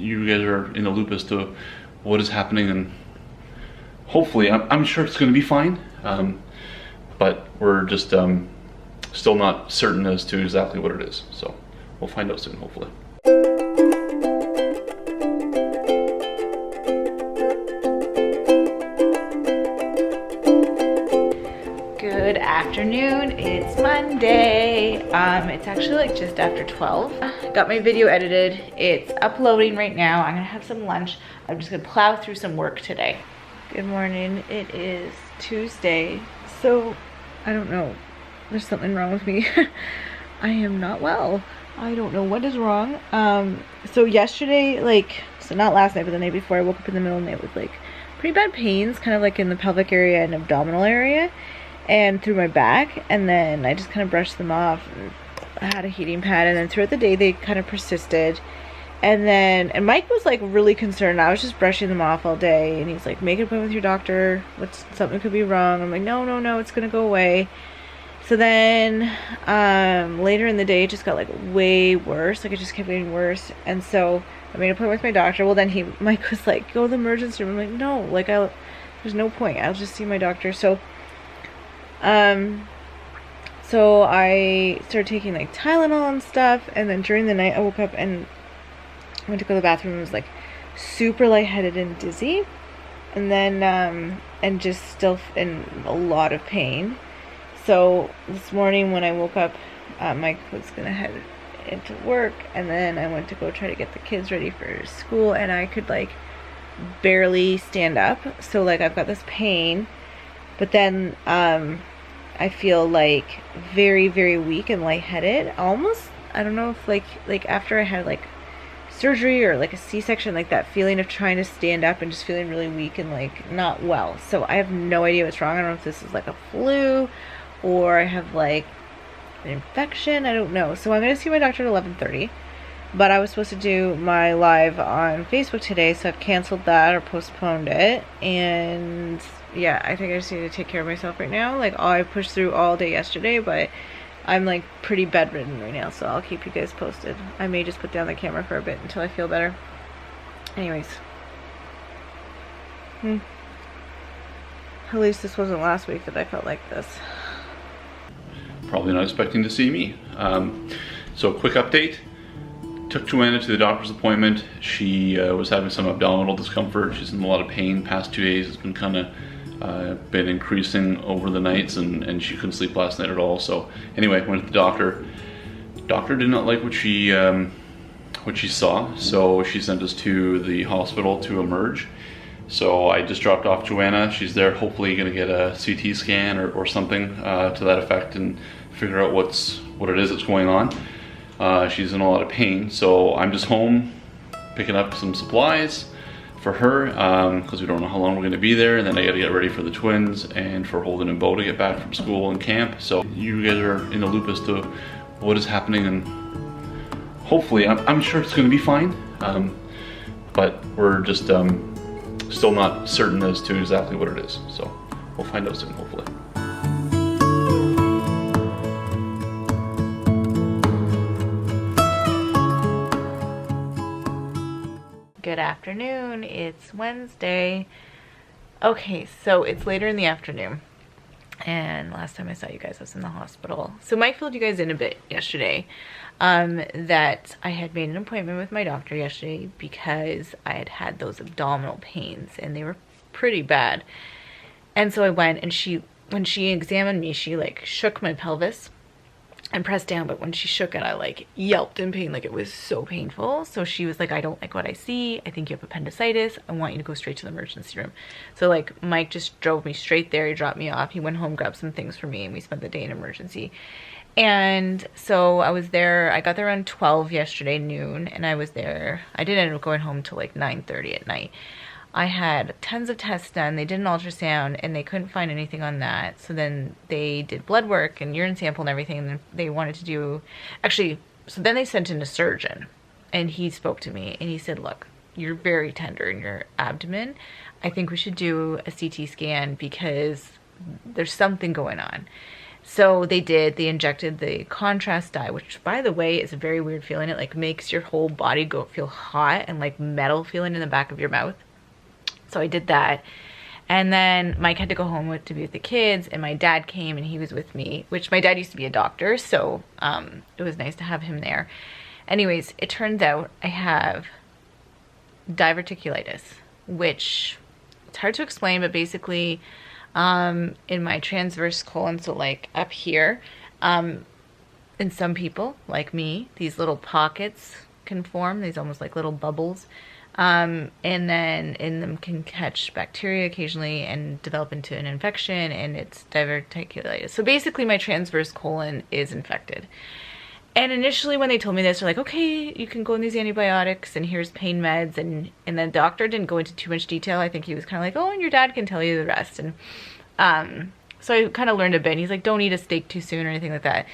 you guys are in the loop as to what is happening, and hopefully, I'm sure it's going to be fine, but we're just still not certain as to exactly what it is. So we'll find out soon, hopefully. Good afternoon, it's Monday. It's actually like just after 12. Got my video edited, it's uploading right now. I'm gonna have some lunch. I'm just gonna plow through some work today. Good morning, it is Tuesday. So, I don't know, there's something wrong with me. I am not well. I don't know what is wrong. So yesterday, so not last night, but the night before, I woke up in the middle of the night with like pretty bad pains, kind of like in the pelvic area and abdominal area, and through my back, and then I just kind of brushed them off. I had a heating pad, and then throughout the day they kind of persisted, and Mike was like really concerned. I was just brushing them off all day, and he's like, make an appointment with your doctor, something could be wrong. I'm like, no, it's gonna go away. So then later in the day it just got like way worse, like it just kept getting worse, and so I made an appointment with my doctor. Well, then Mike was like, go to the emergency room. I'm like, no, like there's no point, I'll just see my doctor. So I started taking like Tylenol and stuff, and then during the night I woke up and went to go to the bathroom and was like super lightheaded and dizzy, and then and just still in a lot of pain. So this morning when I woke up, Mike was gonna head into work, and then I went to go try to get the kids ready for school, and I could like barely stand up. So like I've got this pain, but then I feel like very, very weak and lightheaded. Almost, I don't know if like after I had like surgery or like a C-section, like that feeling of trying to stand up and just feeling really weak and like not well. So I have no idea what's wrong. I don't know if this is like a flu or I have like an infection. I don't know. So I'm going to see my doctor at 11:30. But I was supposed to do my live on Facebook today, so I've canceled that or postponed it. And yeah, I think I just need to take care of myself right now. Like, I pushed through all day yesterday, but I'm like pretty bedridden right now, so I'll keep you guys posted. I may just put down the camera for a bit until I feel better. Anyways. At least this wasn't last week that I felt like this. Probably not expecting to see me. So quick update. Took Joanna to the doctor's appointment. She was having some abdominal discomfort. She's in a lot of pain. Past 2 days it's been kind of been increasing over the nights, and she couldn't sleep last night at all. So anyway, went to the doctor. Doctor did not like what she saw, so she sent us to the hospital to emerge. So I just dropped off Joanna. She's there, hopefully gonna get a CT scan or something to that effect and figure out what it is that's going on. She's in a lot of pain, so I'm just home picking up some supplies for her because we don't know how long we're going to be there, and then I got to get ready for the twins and for Holden and Bo to get back from school and camp. So you guys are in the loop as to what is happening, and hopefully, I'm sure it's going to be fine, but we're just still not certain as to exactly what it is. So we'll find out soon, hopefully. Good afternoon, it's Wednesday. Okay, so it's later in the afternoon, and last time I saw you guys I was in the hospital. So Mike filled you guys in a bit yesterday that I had made an appointment with my doctor yesterday because I had those abdominal pains and they were pretty bad. And so I went, and when she examined me, she like shook my pelvis and pressed down, but when she shook it, I like yelped in pain. Like, it was so painful. So she was like, I don't like what I see. I think you have appendicitis. I want you to go straight to the emergency room. So like Mike just drove me straight there. He dropped me off. He went home, grabbed some things for me, and we spent the day in emergency. And so I was there. I got there around 12 yesterday noon, and I was there. I didn't end up going home till like 9:30 at night. I had tons of tests done. They did an ultrasound and they couldn't find anything on that. So then they did blood work and urine sample and everything. And then they wanted to do, actually, so then they sent in a surgeon, and he spoke to me and he said, look, you're very tender in your abdomen. I think we should do a CT scan because there's something going on. So they injected the contrast dye, which by the way is a very weird feeling. It like makes your whole body feel hot and like metal feeling in the back of your mouth. So I did that. And then Mike had to go home to be with the kids, and my dad came and he was with me, which my dad used to be a doctor, so it was nice to have him there. Anyways, it turns out I have diverticulitis, which it's hard to explain, but basically in my transverse colon, so like up here, in some people like me, these little pockets can form, these almost like little bubbles. And then in them can catch bacteria occasionally and develop into an infection, and it's diverticulitis. So basically my transverse colon is infected. And initially when they told me this, they're like, okay, you can go on these antibiotics and here's pain meds. And the doctor didn't go into too much detail. I think he was kind of like, oh, and your dad can tell you the rest. And so I kind of learned a bit. And he's like, don't eat a steak too soon or anything like that.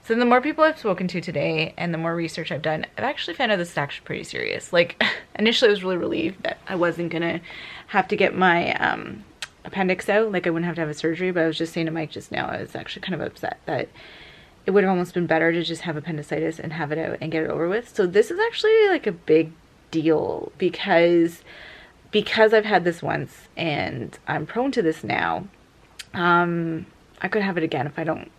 So the more people I've spoken to today and the more research I've done, I've actually found out this is actually pretty serious. Like, initially I was really relieved that I wasn't gonna have to get my appendix out. Like, I wouldn't have to have a surgery, but I was just saying to Mike just now, I was actually kind of upset that it would have almost been better to just have appendicitis and have it out and get it over with. So this is actually like a big deal because I've had this once and I'm prone to this now. I could have it again if I don't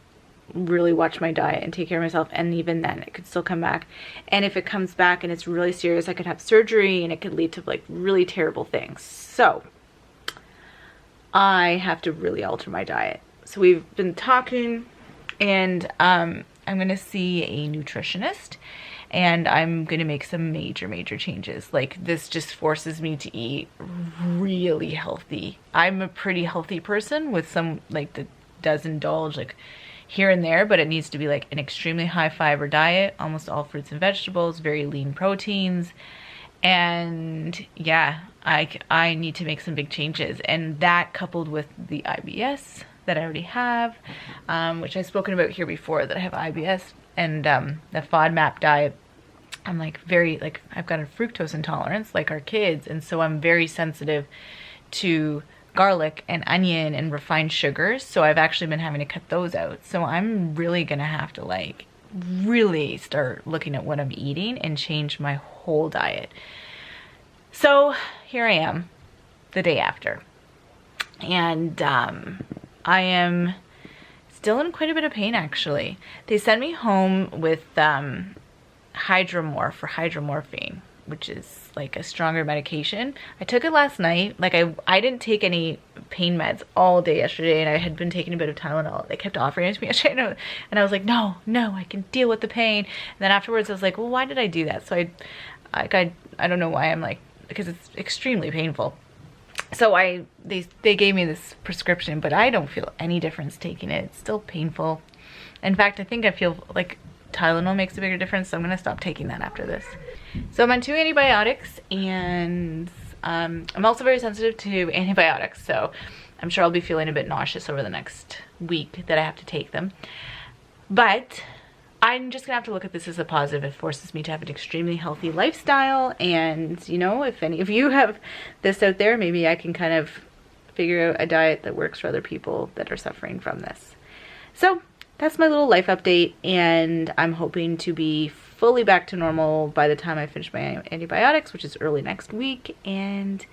really watch my diet and take care of myself, and even then it could still come back. And if it comes back and it's really serious, I could have surgery and it could lead to like really terrible things. So I have to really alter my diet. So we've been talking, and I'm gonna see a nutritionist, and I'm gonna make some major changes. Like, this just forces me to eat really healthy. I'm a pretty healthy person with some like that does indulge like here and there, but it needs to be like an extremely high fiber diet, almost all fruits and vegetables, very lean proteins. And yeah, I need to make some big changes, and that coupled with the IBS that I already have, which I've spoken about here before, that I have IBS, and the FODMAP diet, I'm like I've got a fructose intolerance like our kids, and so I'm very sensitive to garlic and onion and refined sugars, so I've actually been having to cut those out. So I'm really gonna have to like really start looking at what I'm eating and change my whole diet. So here I am the day after, and I am still in quite a bit of pain actually. They sent me home with hydromorphine, which is like a stronger medication. I took it last night. Like, I didn't take any pain meds all day yesterday, and I had been taking a bit of Tylenol. They kept offering it to me yesterday, and I was like, no, I can deal with the pain. And then afterwards I was like, well, why did I do that? So I don't know why. I'm like, because it's extremely painful. So they gave me this prescription, but I don't feel any difference taking it. It's still painful. In fact, I think I feel like Tylenol makes a bigger difference, so I'm gonna stop taking that after this. So I'm on 2 antibiotics, and I'm also very sensitive to antibiotics, so I'm sure I'll be feeling a bit nauseous over the next week that I have to take them. But I'm just gonna have to look at this as a positive. It forces me to have an extremely healthy lifestyle, and you know, if any of you have this out there, maybe I can kind of figure out a diet that works for other people that are suffering from this. So that's my little life update, and I'm hoping to be fully back to normal by the time I finish my antibiotics, which is early next week, and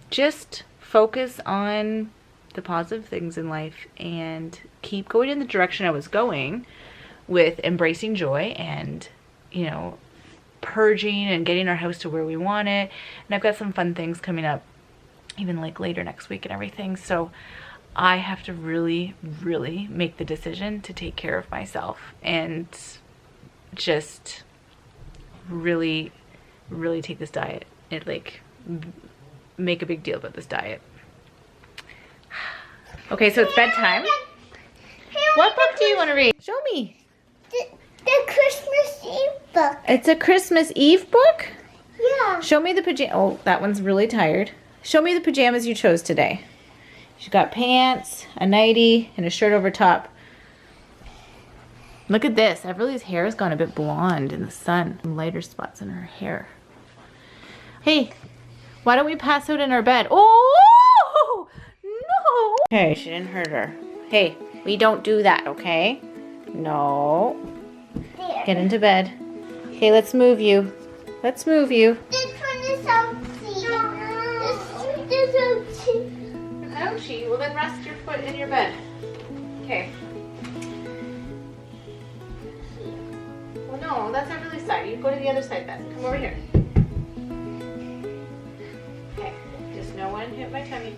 just focus on the positive things in life and keep going in the direction I was going with embracing joy and, you know, purging and getting our house to where we want it. And I've got some fun things coming up even like later next week and everything. So I have to really make the decision to take care of myself and just really take this diet and like make a big deal about this diet. Okay, so it's bedtime. What book do you want to read? Show me. The Christmas Eve book. It's a Christmas Eve book? Yeah. Show me the pajamas. Oh, that one's really tired. Show me the pajamas you chose today. She's got pants, a nightie, and a shirt over top. Look at this. Everly's hair has gone a bit blonde in the sun. Some lighter spots in her hair. Hey, why don't we pass out in our bed? Oh, no. Okay, she didn't hurt her. Hey, We don't do that, okay? No. There. Get into bed. Okay, let's move you. Let's move you. This one is outsy. This is outsy. Ouchie. Well, then rest your foot in your bed. Okay. Well, no, that's not really side. You go to the other side then. Come over here. Okay. Just no one hit my tummy.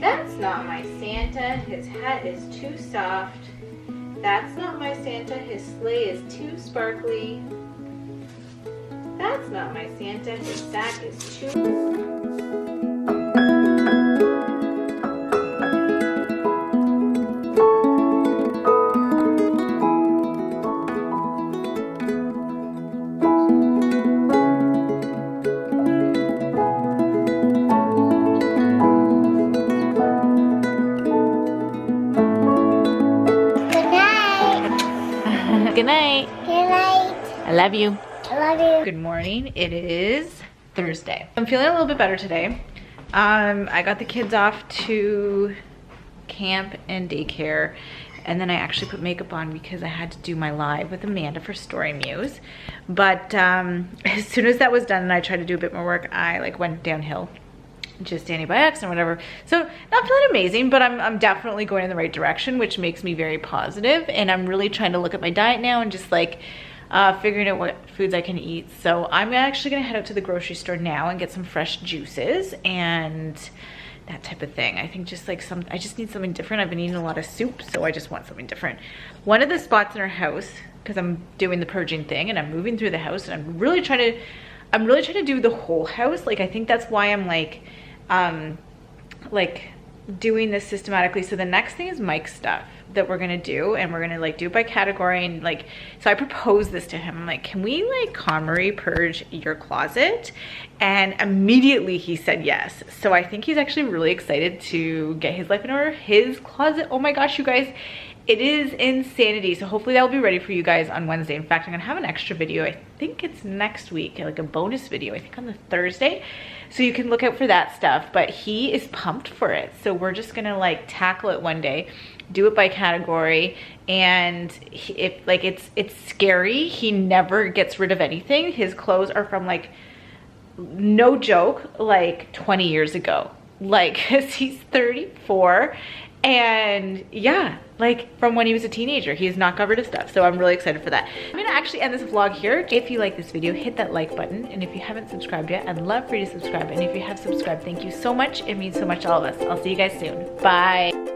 That's not my Santa. His hat is too soft. That's not my Santa. His sleigh is too sparkly. That's not my Santa. His sack is too... Good night. Good night. I love you. I love you. Good morning. It is Thursday. I'm feeling a little bit better today. I got the kids off to camp and daycare, and then I actually put makeup on because I had to do my live with Amanda for Story Muse. But as soon as that was done and I tried to do a bit more work, I like went downhill. Just antibiotics and whatever. So not feeling amazing, but I'm definitely going in the right direction, which makes me very positive. And I'm really trying to look at my diet now and just like figuring out what foods I can eat. So I'm actually gonna head out to the grocery store now and get some fresh juices and that type of thing. I think just like I just need something different. I've been eating a lot of soup, so I just want something different. One of the spots in our house, because I'm doing the purging thing and I'm moving through the house, and I'm really trying to do the whole house. Like I think that's why I'm like doing this systematically. So the next thing is Mike's stuff that we're gonna do, and we're gonna like do it by category. And like, so I proposed this to him. I'm like, can we like KonMari purge your closet? And immediately he said yes. So I think he's actually really excited to get his life in order. His closet, oh my gosh, you guys, it is insanity. So hopefully that'll be ready for you guys on Wednesday. In fact, I'm gonna have an extra video. I think it's next week, like a bonus video, I think on the Thursday. So you can look out for that stuff, but he is pumped for it. So we're just gonna like tackle it one day, do it by category. And it's scary. He never gets rid of anything. His clothes are from like, no joke, like 20 years ago. Like, 'cause he's 34. And yeah, like from when he was a teenager, he's not covered his stuff. So I'm really excited for that. I'm gonna actually end this vlog here. If you like this video, hit that like button. And if you haven't subscribed yet, I'd love for you to subscribe. And if you have subscribed, thank you so much. It means so much to all of us. I'll see you guys soon. Bye.